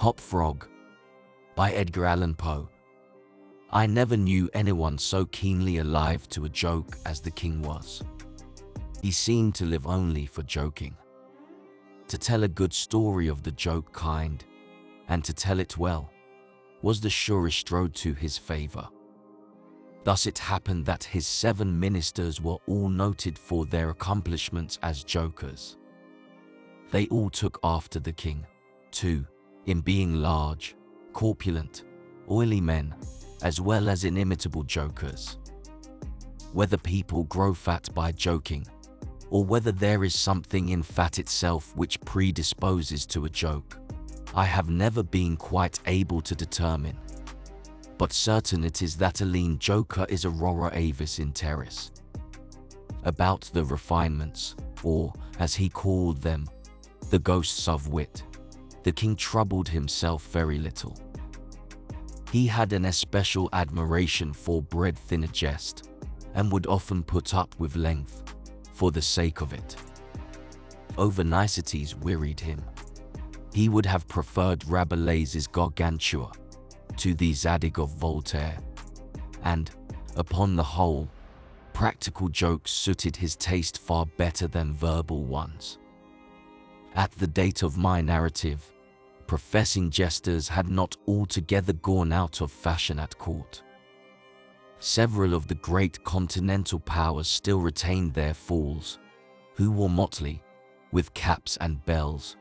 Hop Frog by Edgar Allan Poe. I never knew anyone so keenly alive to a joke as the king was. He seemed to live only for joking. To tell a good story of the joke kind, and to tell it well, was the surest road to his favor. Thus it happened that his 7 ministers were all noted for their accomplishments as jokers. They all took after the king, too, in being large, corpulent, oily men, as well as inimitable jokers. Whether people grow fat by joking, or whether there is something in fat itself which predisposes to a joke, I have never been quite able to determine. But certain it is that a lean joker is aurora avis in terris. About the refinements, or, as he called them, the ghosts of wit, the king troubled himself very little. He had an especial admiration for breadth in a jest, and would often put up with length, for the sake of it. Over niceties wearied him. He would have preferred Rabelais's Gargantua to the Zadig of Voltaire, and, upon the whole, practical jokes suited his taste far better than verbal ones. At the date of my narrative, professing jesters had not altogether gone out of fashion at court. Several of the great continental powers still retained their fools, who wore motley, with caps and bells,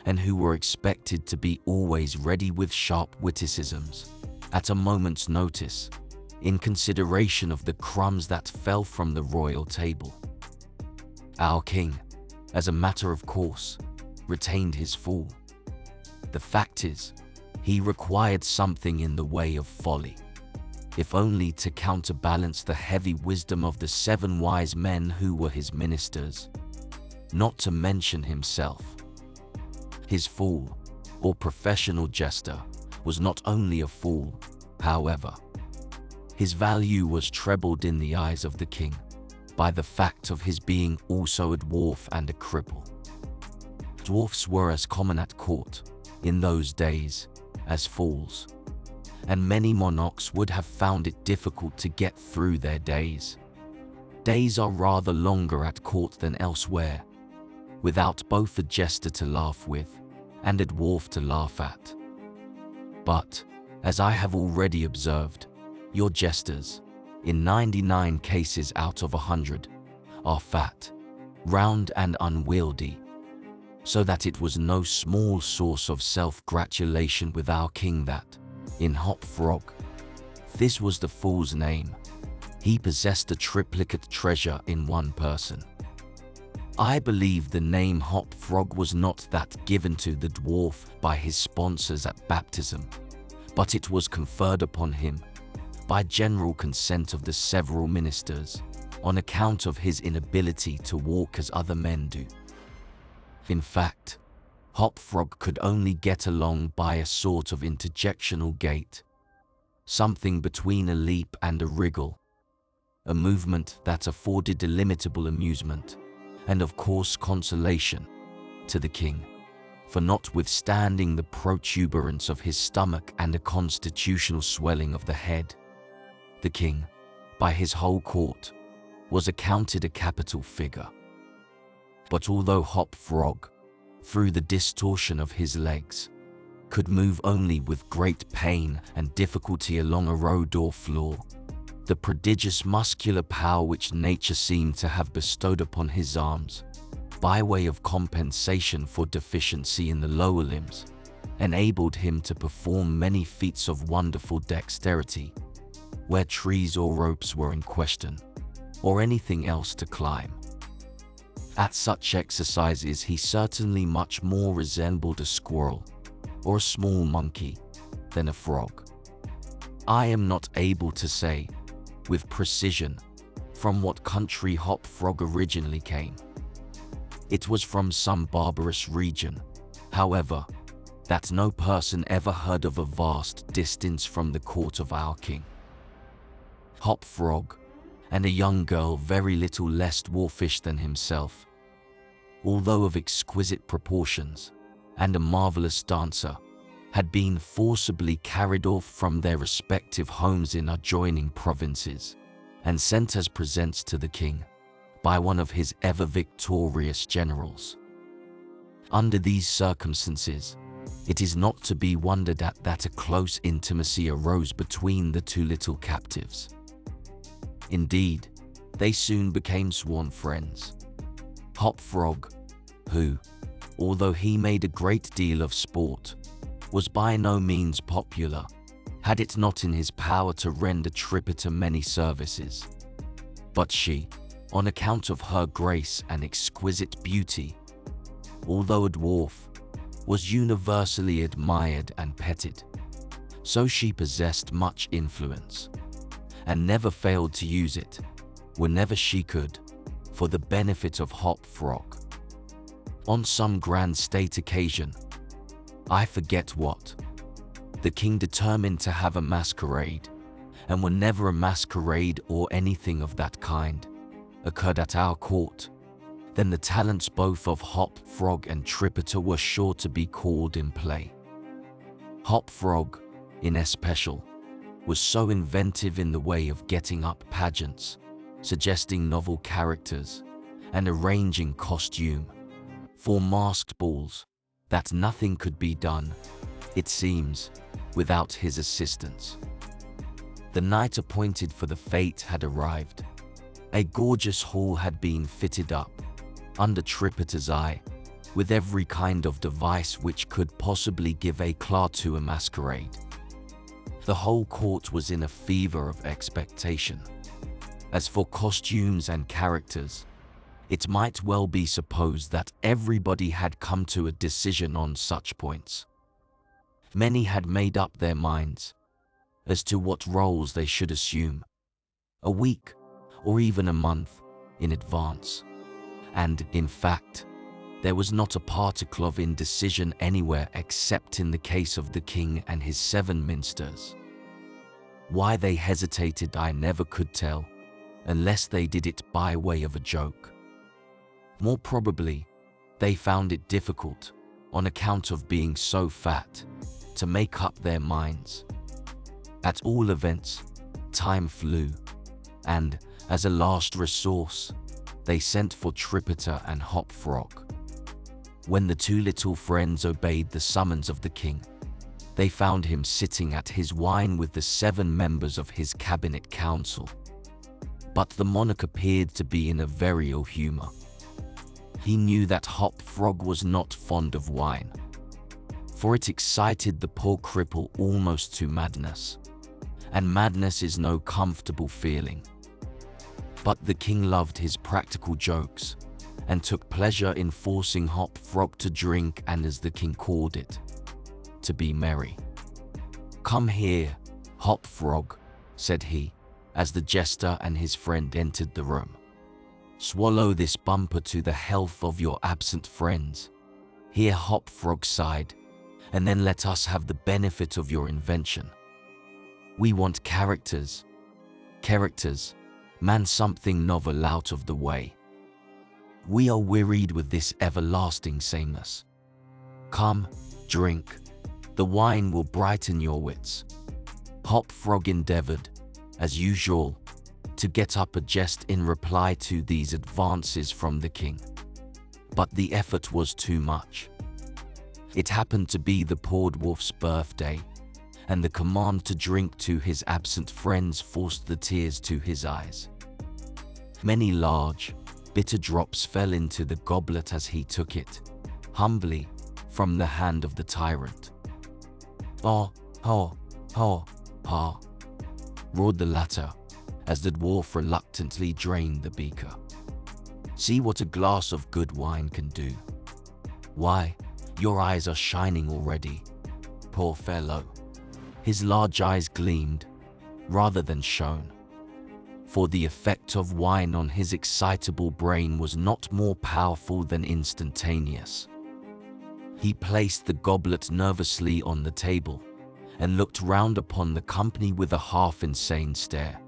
and who were expected to be always ready with sharp witticisms, at a moment's notice, in consideration of the crumbs that fell from the royal table. Our king, as a matter of course, retained his fool. The fact is, he required something in the way of folly, if only to counterbalance the heavy wisdom of the 7 wise men who were his ministers, not to mention himself. His fool, or professional jester, was not only a fool, however. His value was trebled in the eyes of the king by the fact of his being also a dwarf and a cripple. Dwarfs were as common at court, in those days, as fools, and many monarchs would have found it difficult to get through their days. Days are rather longer at court than elsewhere, without both a jester to laugh with and a dwarf to laugh at. But, as I have already observed, your jesters, in 99 cases out of 100, are fat, round and unwieldy, so that it was no small source of self-gratulation with our king that, in Hop Frog, this was the fool's name, he possessed a triplicate treasure in one person. I believe the name Hop Frog was not that given to the dwarf by his sponsors at baptism, but it was conferred upon him by general consent of the several ministers, on account of his inability to walk as other men do. In fact, Hop Frog could only get along by a sort of interjectional gait, something between a leap and a wriggle, a movement that afforded illimitable amusement, and of course consolation, to the king, for notwithstanding the protuberance of his stomach and a constitutional swelling of the head, the king, by his whole court, was accounted a capital figure. But although Hop Frog, through the distortion of his legs, could move only with great pain and difficulty along a road or floor, the prodigious muscular power which nature seemed to have bestowed upon his arms, by way of compensation for deficiency in the lower limbs, enabled him to perform many feats of wonderful dexterity, where trees or ropes were in question, or anything else to climb. At such exercises he certainly much more resembled a squirrel, or a small monkey, than a frog. I am not able to say, with precision, from what country Hop Frog originally came. It was from some barbarous region, however, that no person ever heard of a vast distance from the court of our king. Hop Frog, and a young girl very little less dwarfish than himself, although of exquisite proportions, and a marvelous dancer, had been forcibly carried off from their respective homes in adjoining provinces and sent as presents to the king by one of his ever-victorious generals. Under these circumstances, it is not to be wondered at that a close intimacy arose between the two little captives. Indeed, they soon became sworn friends. Hop Frog, who, although he made a great deal of sport, was by no means popular, had it not in his power to render Tripita many services. But she, on account of her grace and exquisite beauty, although a dwarf, was universally admired and petted. So she possessed much influence, and never failed to use it, whenever she could, for the benefit of Hop Frog. On some grand state occasion, I forget what, the king determined to have a masquerade, and whenever a masquerade or anything of that kind occurred at our court, then the talents both of Hop Frog and Tripita were sure to be called in play. Hop Frog, in especial, was so inventive in the way of getting up pageants, suggesting novel characters, and arranging costume for masked balls, that nothing could be done, it seems, without his assistance. The night appointed for the fete had arrived. A gorgeous hall had been fitted up, under Tripita's eye, with every kind of device which could possibly give éclat to a masquerade. The whole court was in a fever of expectation. As for costumes and characters, it might well be supposed that everybody had come to a decision on such points. Many had made up their minds as to what roles they should assume, a week or even a month in advance. And, in fact, there was not a particle of indecision anywhere except in the case of the king and his 7 minsters. Why they hesitated I never could tell, unless they did it by way of a joke. More probably, they found it difficult, on account of being so fat, to make up their minds. At all events, time flew, and, as a last resource, they sent for Tripita and Hop Frog. When the 2 little friends obeyed the summons of the king, they found him sitting at his wine with the 7 members of his cabinet council. But the monarch appeared to be in a very ill humor. He knew that Hop Frog was not fond of wine, for it excited the poor cripple almost to madness, and madness is no comfortable feeling. But the king loved his practical jokes, and took pleasure in forcing Hop Frog to drink and, as the king called it, to be merry. "Come here, Hop Frog," said he, as the jester and his friend entered the room. "Swallow this bumper to the health of your absent friends." Here Hop Frog sighed, "and then let us have the benefit of your invention. We want characters. Characters. Man, something novel out of the way. We are wearied with this everlasting sameness. Come, drink. The wine will brighten your wits." Hop Frog endeavored, as usual, to get up a jest in reply to these advances from the king. But the effort was too much. It happened to be the poor dwarf's birthday, and the command to drink to his absent friends forced the tears to his eyes. Many large, bitter drops fell into the goblet as he took it, humbly, from the hand of the tyrant. "Ah, ha, ha, ha," roared the latter, as the dwarf reluctantly drained the beaker. "See what a glass of good wine can do. Why, your eyes are shining already, poor fellow." His large eyes gleamed, rather than shone, for the effect of wine on his excitable brain was not more powerful than instantaneous. He placed the goblet nervously on the table, and looked round upon the company with a half-insane stare.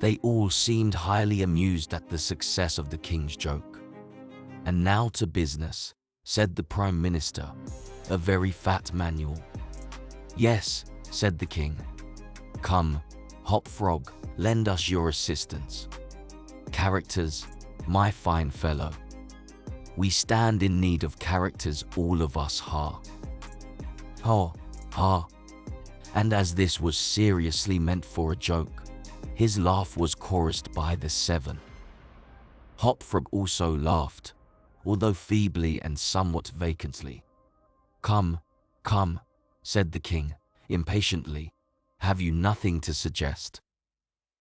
They all seemed highly amused at the success of the king's joke. "And now to business," said the Prime Minister, a very fat manual. "Yes," said the king. "Come, Hop Frog, lend us your assistance. Characters, my fine fellow. We stand in need of characters, all of us, ha. Ha, ha." And as this was seriously meant for a joke, his laugh was chorused by the 7. Hop Frog also laughed, although feebly and somewhat vacantly. "Come, come," said the king, impatiently. "Have you nothing to suggest?"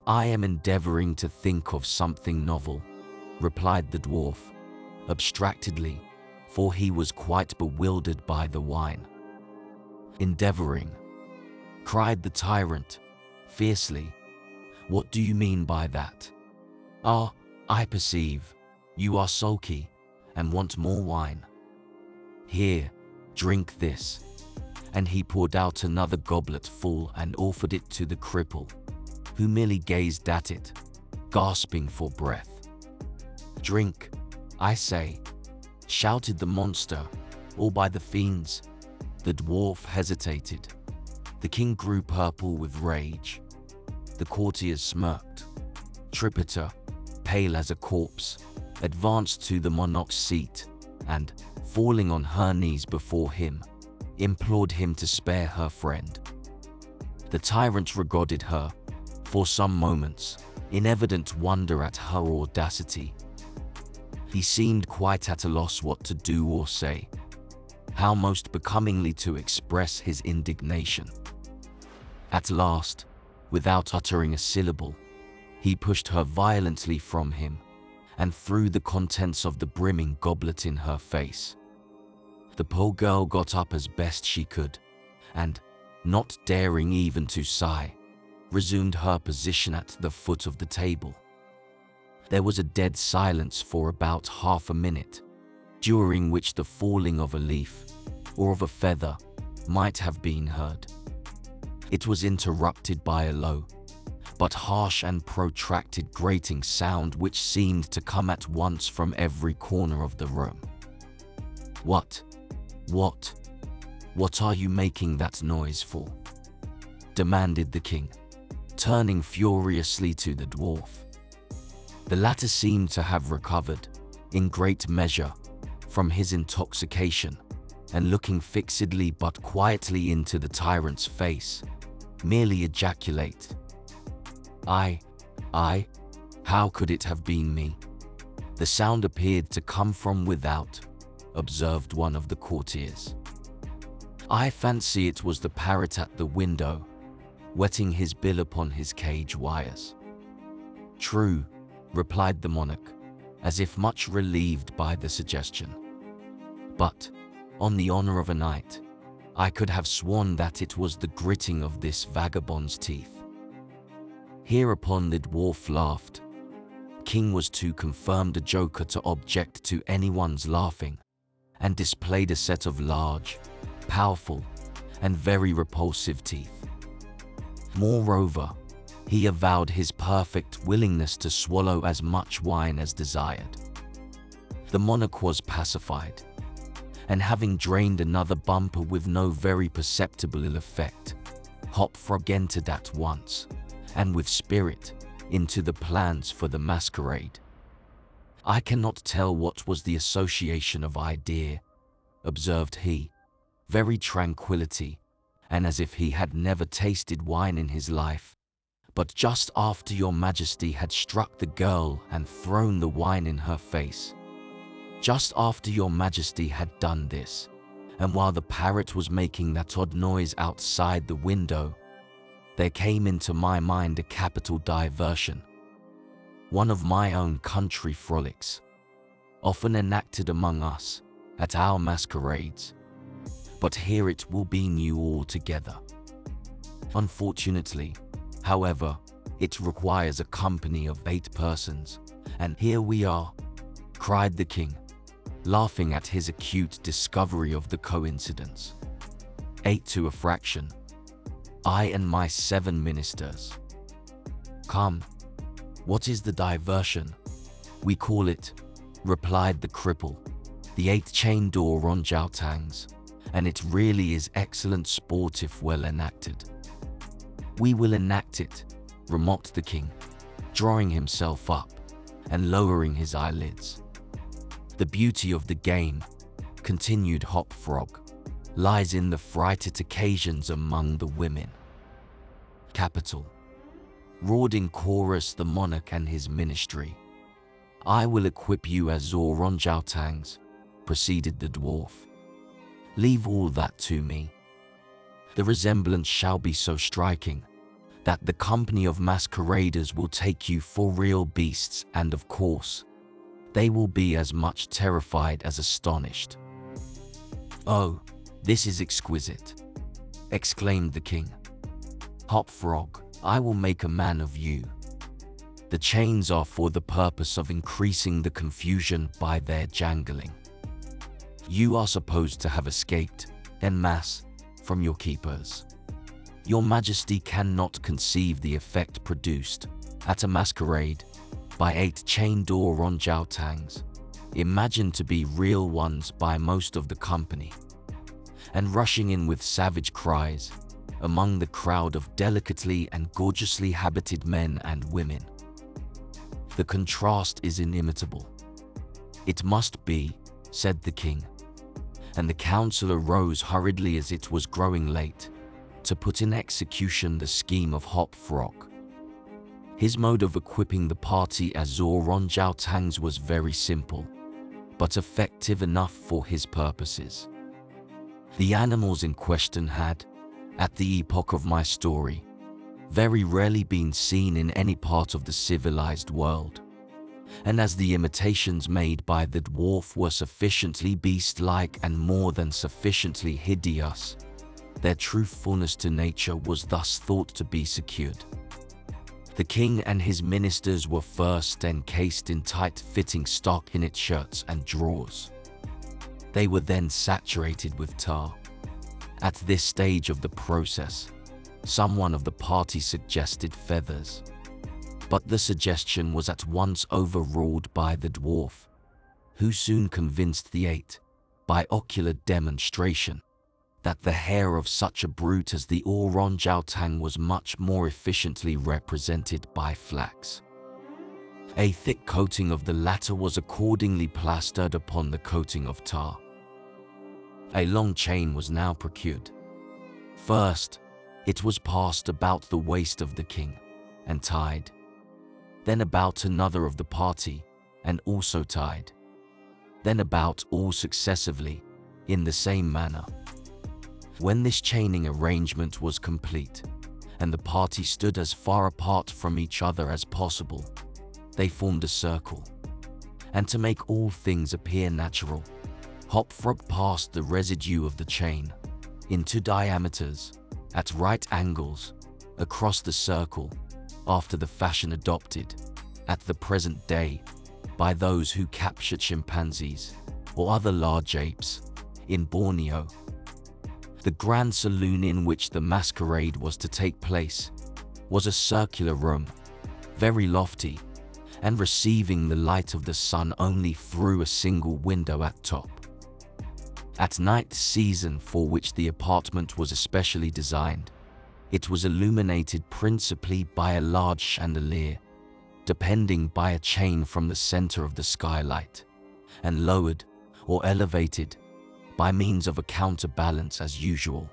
"I am endeavoring to think of something novel," replied the dwarf, abstractedly, for he was quite bewildered by the wine. "Endeavoring?" cried the tyrant, fiercely. "What do you mean by that? Ah, I perceive. You are sulky, and want more wine. Here, drink this." And he poured out another goblet full and offered it to the cripple, who merely gazed at it, gasping for breath. "Drink, I say," shouted the monster, "or by the fiends." The dwarf hesitated. The king grew purple with rage. The courtiers smirked. Tripita, pale as a corpse, advanced to the monarch's seat and, falling on her knees before him, implored him to spare her friend. The tyrant regarded her, for some moments, in evident wonder at her audacity. He seemed quite at a loss what to do or say, how most becomingly to express his indignation. At last, without uttering a syllable, he pushed her violently from him and threw the contents of the brimming goblet in her face. The poor girl got up as best she could, and, not daring even to sigh, resumed her position at the foot of the table. There was a dead silence for about half a minute, during which the falling of a leaf or of a feather might have been heard. It was interrupted by a low, but harsh and protracted grating sound which seemed to come at once from every corner of the room. What are you making that noise for?" demanded the king, turning furiously to the dwarf. The latter seemed to have recovered, in great measure, from his intoxication, and looking fixedly but quietly into the tyrant's face, merely ejaculate, I, how could it have been me?" "The sound appeared to come from without," observed one of the courtiers. "I fancy it was the parrot at the window, wetting his bill upon his cage wires." "True," replied the monarch, as if much relieved by the suggestion. "But, on the honor of a knight, I could have sworn that it was the gritting of this vagabond's teeth." Hereupon the dwarf laughed. King was too confirmed a joker to object to anyone's laughing, and displayed a set of large, powerful, and very repulsive teeth. Moreover, he avowed his perfect willingness to swallow as much wine as desired. The monarch was pacified, and having drained another bumper with no very perceptible ill effect, Hop Frog entered at once, and with spirit, into the plans for the masquerade. "I cannot tell what was the association of idea," observed he, very tranquillity, and as if he had never tasted wine in his life. "But just after your majesty had struck the girl and thrown the wine in her face, just after your majesty had done this, and while the parrot was making that odd noise outside the window, there came into my mind a capital diversion. One of my own country frolics, often enacted among us at our masquerades, but here it will be new altogether. Unfortunately, however, it requires a company of 8 persons, and here we are," cried the king, laughing at his acute discovery of the coincidence. 8 to a fraction. I and my 7 ministers. "Come, what is the diversion?" "We call it," replied the cripple, "the 8 chain door on Jiaotang's, and it really is excellent sport if well enacted." "We will enact it," remarked the king, drawing himself up and lowering his eyelids. "The beauty of the game," continued Hop Frog, "lies in the frighted occasions among the women." "Capital," roared in chorus the monarch and his ministry. "I will equip you as orangutangs," proceeded the dwarf. "Leave all that to me. The resemblance shall be so striking that the company of masqueraders will take you for real beasts, and of course, they will be as much terrified as astonished." "Oh, this is exquisite," exclaimed the king. "Hop Frog, I will make a man of you. The chains are for the purpose of increasing the confusion by their jangling. You are supposed to have escaped, en masse, from your keepers. Your Majesty cannot conceive the effect produced at a masquerade by 8 chained orangutans, imagined to be real ones by most of the company, and rushing in with savage cries among the crowd of delicately and gorgeously habited men and women. The contrast is inimitable." "It must be," said the king, and the councillor rose hurriedly as it was growing late to put in execution the scheme of Hop Frog. His mode of equipping the party as orangutans was very simple, but effective enough for his purposes. The animals in question had, at the epoch of my story, very rarely been seen in any part of the civilized world, and as the imitations made by the dwarf were sufficiently beast-like and more than sufficiently hideous, their truthfulness to nature was thus thought to be secured. The king and his ministers were first encased in tight-fitting stockinette shirts and drawers. They were then saturated with tar. At this stage of the process, someone of the party suggested feathers, but the suggestion was at once overruled by the dwarf, who soon convinced the 8, by ocular demonstration, that the hair of such a brute as the orangutan was much more efficiently represented by flax. A thick coating of the latter was accordingly plastered upon the coating of tar. A long chain was now procured. First, it was passed about the waist of the king and tied, then about another of the party and also tied, then about all successively in the same manner. When this chaining arrangement was complete, and the party stood as far apart from each other as possible, they formed a circle. And to make all things appear natural, Hop Frog passed the residue of the chain into diameters at right angles across the circle, after the fashion adopted at the present day by those who capture chimpanzees or other large apes in Borneo. The grand saloon in which the masquerade was to take place was a circular room, very lofty, and receiving the light of the sun only through a single window at top. At night season, for which the apartment was especially designed, it was illuminated principally by a large chandelier, depending by a chain from the center of the skylight, and lowered or elevated by means of a counterbalance as usual.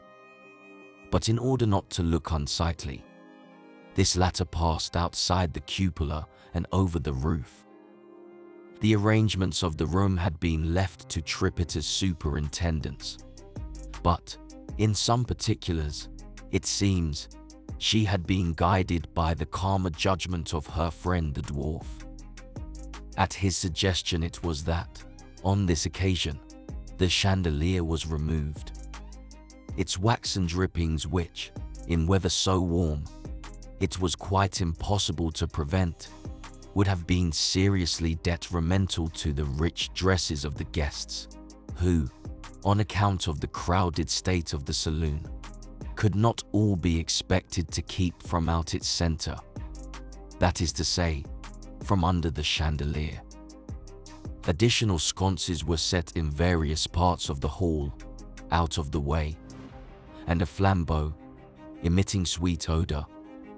But in order not to look unsightly, this latter passed outside the cupola and over the roof. The arrangements of the room had been left to Tripita's superintendence, but, in some particulars, it seems, she had been guided by the calmer judgment of her friend the dwarf. At his suggestion it was that, on this occasion, the chandelier was removed. Its waxen drippings which, in weather so warm, it was quite impossible to prevent, would have been seriously detrimental to the rich dresses of the guests, who, on account of the crowded state of the saloon, could not all be expected to keep from out its center, that is to say, from under the chandelier. Additional sconces were set in various parts of the hall, out of the way, and a flambeau, emitting sweet odor,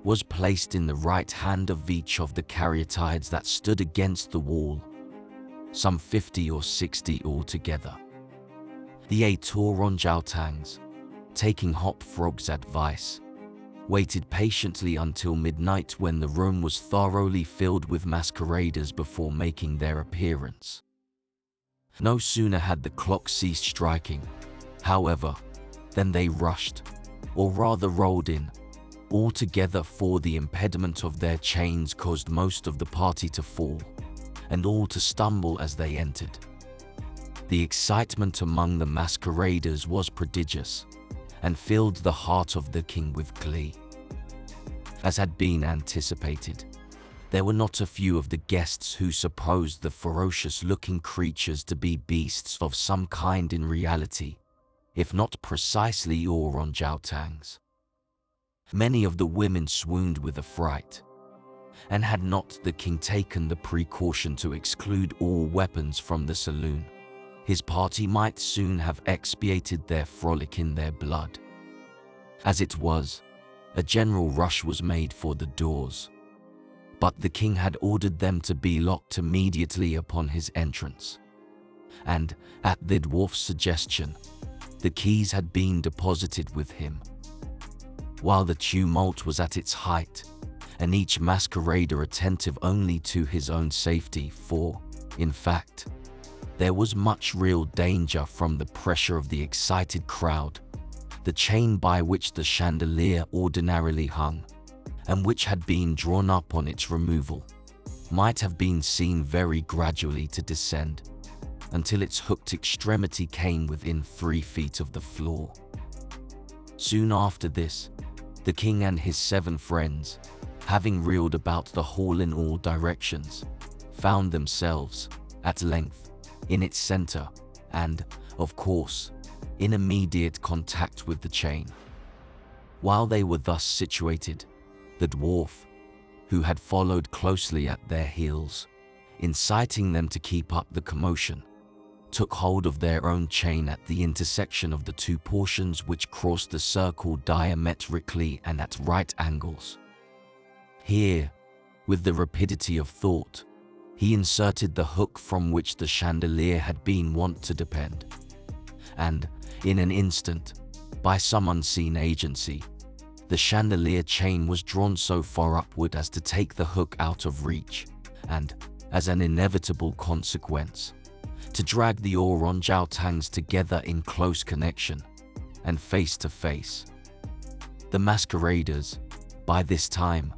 was placed in the right hand of each of the caryatides that stood against the wall, some 50 or 60 altogether. The 8 orang-outans, taking Hop Frog's advice, waited patiently until midnight when the room was thoroughly filled with masqueraders before making their appearance. No sooner had the clock ceased striking, however, than they rushed, or rather rolled in, all together, for the impediment of their chains caused most of the party to fall, and all to stumble as they entered. The excitement among the masqueraders was prodigious, and filled the heart of the king with glee. As had been anticipated, there were not a few of the guests who supposed the ferocious-looking creatures to be beasts of some kind in reality, if not precisely orang-outans. Many of the women swooned with affright, and had not the king taken the precaution to exclude all weapons from the saloon, his party might soon have expiated their frolic in their blood. As it was, a general rush was made for the doors, but the king had ordered them to be locked immediately upon his entrance, and, at the dwarf's suggestion, the keys had been deposited with him. While the tumult was at its height, and each masquerader attentive only to his own safety, for, in fact, there was much real danger from the pressure of the excited crowd, the chain by which the chandelier ordinarily hung, and which had been drawn up on its removal, might have been seen very gradually to descend, until its hooked extremity came within 3 feet of the floor. Soon after this, the king and his 7 friends, having reeled about the hall in all directions, found themselves, at length, in its center, and, of course, in immediate contact with the chain. While they were thus situated, the dwarf, who had followed closely at their heels, inciting them to keep up the commotion, took hold of their own chain at the intersection of the 2 portions which crossed the circle diametrically and at right angles. Here, with the rapidity of thought, he inserted the hook from which the chandelier had been wont to depend, and, in an instant, by some unseen agency, the chandelier chain was drawn so far upward as to take the hook out of reach, and, as an inevitable consequence, to drag the orang-outans together in close connection, and face to face. The masqueraders, by this time,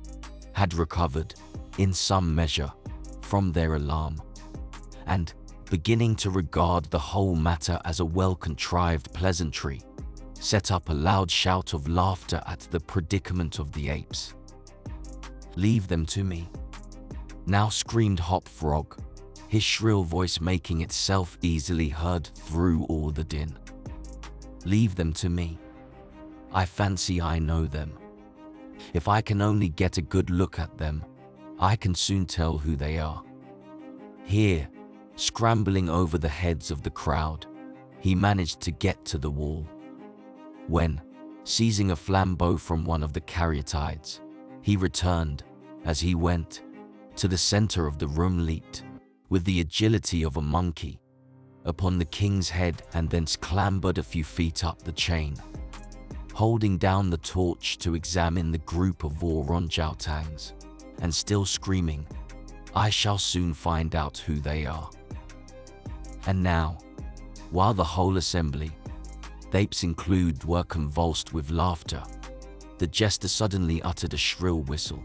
had recovered, in some measure, from their alarm, and, beginning to regard the whole matter as a well-contrived pleasantry, set up a loud shout of laughter at the predicament of the apes. "Leave them to me," now screamed Hop Frog, his shrill voice making itself easily heard through all the din. "Leave them to me. I fancy I know them. If I can only get a good look at them, I can soon tell who they are." Here, scrambling over the heads of the crowd, he managed to get to the wall, when, seizing a flambeau from one of the caryatides, he returned, as he went, to the center of the room, leaped, with the agility of a monkey, upon the king's head and thence clambered a few feet up the chain, holding down the torch to examine the group of orang-outans, and still screaming, "I shall soon find out who they are." And now, while the whole assembly, the apes included, were convulsed with laughter, the jester suddenly uttered a shrill whistle,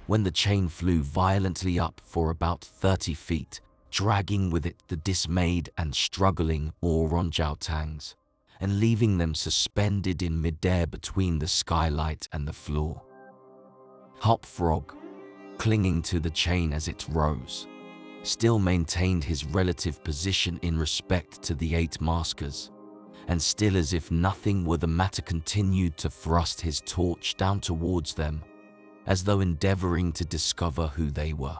when the chain flew violently up for about 30 feet, dragging with it the dismayed and struggling orang-outans, and leaving them suspended in midair between the skylight and the floor. Hop Frog, clinging to the chain as it rose, still maintained his relative position in respect to the 8 maskers, and still as if nothing were the matter continued to thrust his torch down towards them, as though endeavoring to discover who they were.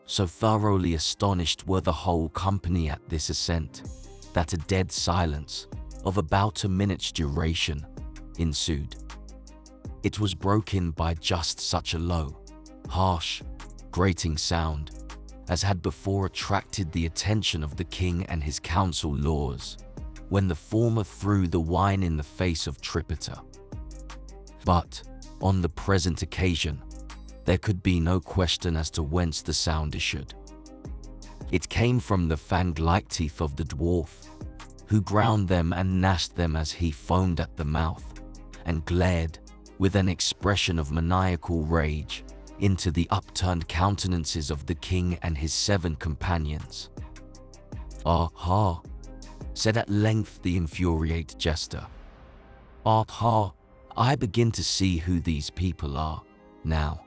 So thoroughly astonished were the whole company at this ascent, that a dead silence of about a minute's duration ensued. It was broken by just such a low, harsh, grating sound as had before attracted the attention of the king and his council lords, when the former threw the wine in the face of Tripita. But, on the present occasion, there could be no question as to whence the sound issued. It came from the fang-like teeth of the dwarf, who ground them and gnashed them as he foamed at the mouth, and glared, with an expression of maniacal rage, into the upturned countenances of the king and his 7 companions. "Aha!" said at length the infuriated jester. "Aha! I begin to see who these people are, now."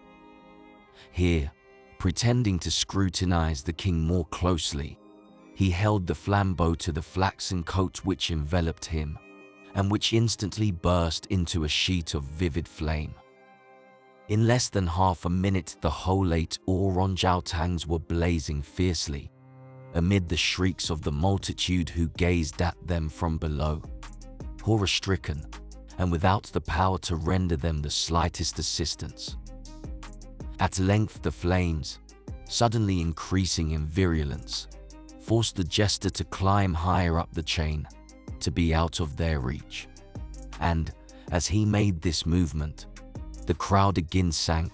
Here, pretending to scrutinize the king more closely, he held the flambeau to the flaxen coat which enveloped him, and which instantly burst into a sheet of vivid flame. In less than half a minute the whole 8 orange-outangs were blazing fiercely, amid the shrieks of the multitude who gazed at them from below, horror-stricken, and without the power to render them the slightest assistance. At length the flames, suddenly increasing in virulence, forced the jester to climb higher up the chain, to be out of their reach. And, as he made this movement, the crowd again sank,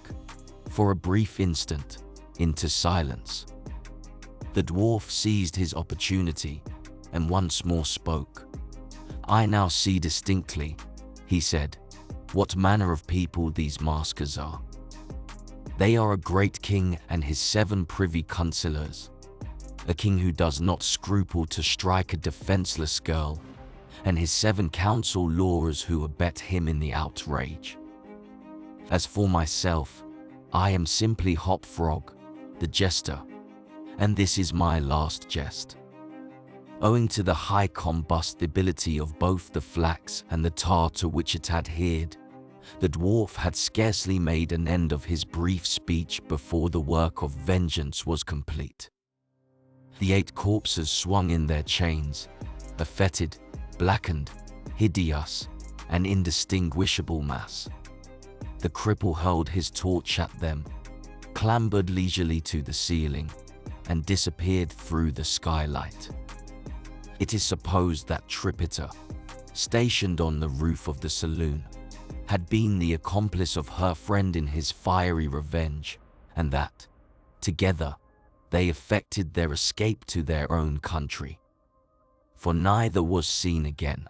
for a brief instant, into silence. The dwarf seized his opportunity, and once more spoke. "I now see distinctly," he said, "what manner of people these maskers are. They are a great king and his 7 privy councillors, a king who does not scruple to strike a defenseless girl, and his 7 council lords who abet him in the outrage. As for myself, I am simply Hopfrog, the jester, and this is my last jest." Owing to the high combustibility of both the flax and the tar to which it adhered, the dwarf had scarcely made an end of his brief speech before the work of vengeance was complete. The 8 corpses swung in their chains, a fetid, blackened, hideous, and indistinguishable mass. The cripple hurled his torch at them, clambered leisurely to the ceiling, and disappeared through the skylight. It is supposed that Tripita, stationed on the roof of the saloon, had been the accomplice of her friend in his fiery revenge, and that, together, they effected their escape to their own country. For neither was seen again.